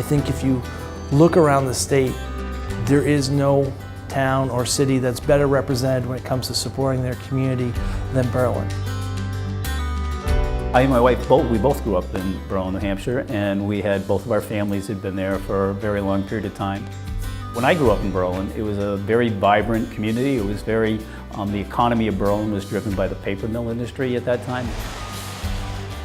think if you look around the state, there is no town or city that's better represented when it comes to supporting their community than Berlin. I and my wife, we both grew up in Berlin, New Hampshire, and we had both of our families had been there for a very long period of time. When I grew up in Berlin, it was a very vibrant community. It was very, the economy of Berlin was driven by the paper mill industry at that time.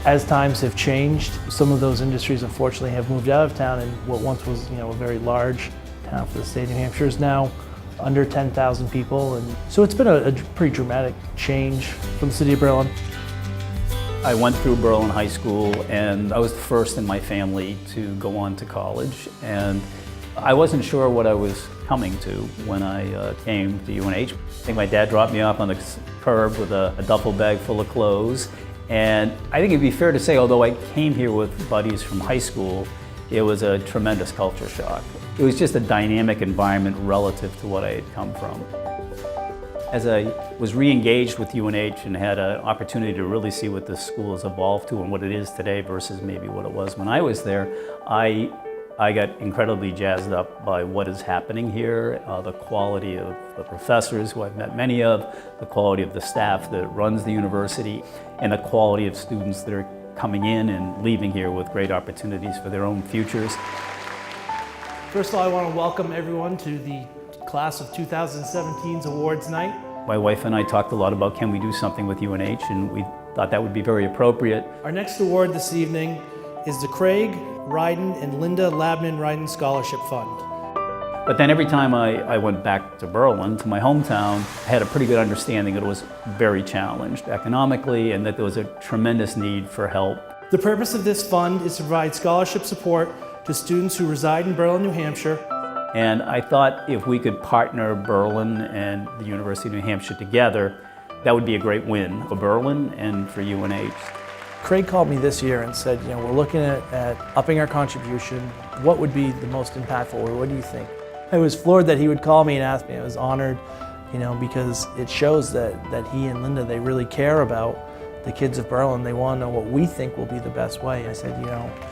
As times have changed, some of those industries unfortunately have moved out of town, and what once was a very large town for the state of New Hampshire is now under 10,000 people. And so it's been a pretty dramatic change for the city of Berlin. I went through Berlin High School, and I was the first in my family to go on to college. And I wasn't sure what I was coming to when I came to UNH. I think my dad dropped me off on the curb with a duffel bag full of clothes. And I think it'd be fair to say, although I came here with buddies from high school, it was a tremendous culture shock. It was just a dynamic environment relative to what I had come from. As I was re-engaged with UNH and had an opportunity to really see what this school has evolved to and what it is today versus maybe what it was when I was there, I got incredibly jazzed up by what is happening here, the quality of the professors who I've met many of, the quality of the staff that runs the university, and the quality of students that are coming in and leaving here with great opportunities for their own futures. First of all, I want to welcome everyone to the class of 2017's awards night. My wife and I talked a lot about can we do something with UNH, and we thought that would be very appropriate. Our next award this evening is the Craig, Rydin, and Linda Labnon Rydin Scholarship Fund. But then every time I went back to Berlin, to my hometown, I had a pretty good understanding that it was very challenged economically and that there was a tremendous need for help. The purpose of this fund is to provide scholarship support to students who reside in Berlin, New Hampshire. And I thought if we could partner Berlin and the University of New Hampshire together, that would be a great win for Berlin and for UNH. Craig called me this year and said, we're looking at upping our contribution. What would be the most impactful, or what do you think? I was floored that he would call me and ask me. I was honored, because it shows that he and Linda, they really care about the kids of Berlin. They want to know what we think will be the best way. I said,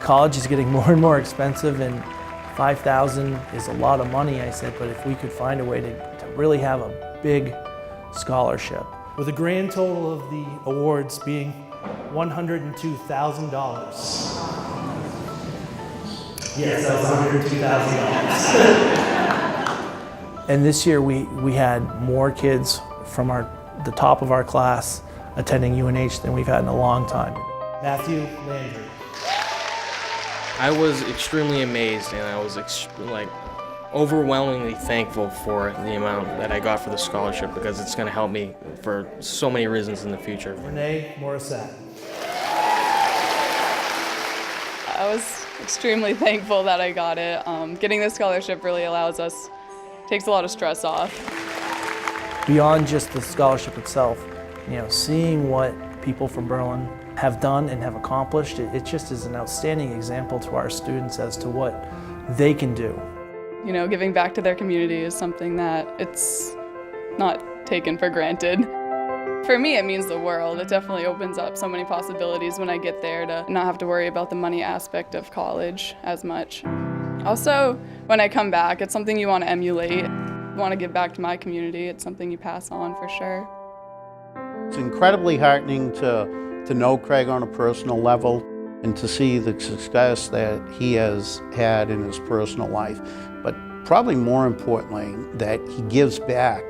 college is getting more and more expensive, and $5,000 is a lot of money. I said, but if we could find a way to really have a big scholarship. With a grand total of the awards being $102,000. Yes, that was $102,000. And this year we had more kids from the top of our class attending UNH than we've had in a long time. Matthew Landry. I was extremely amazed, and I was overwhelmingly thankful for the amount that I got for the scholarship, because it's going to help me for so many reasons in the future. Renee Morrissette. I was extremely thankful that I got it. Getting this scholarship really takes a lot of stress off. Beyond just the scholarship itself, seeing what people from Berlin have done and have accomplished, it just is an outstanding example to our students as to what they can do. Giving back to their community is something that it's not taken for granted. For me, it means the world. It definitely opens up so many possibilities when I get there to not have to worry about the money aspect of college as much. Also, when I come back, it's something you want to emulate. I want to give back to my community. It's something you pass on for sure. It's incredibly heartening to know Craig on a personal level and to see the success that he has had in his personal life. But probably more importantly, that he gives back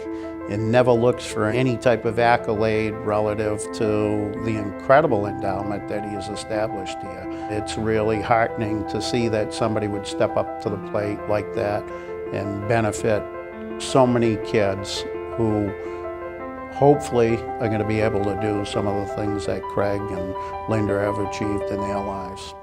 and never looks for any type of accolade relative to the incredible endowment that he has established here. It's really heartening to see that somebody would step up to the plate like that and benefit so many kids who hopefully are going to be able to do some of the things that Craig and Linda have achieved in their lives.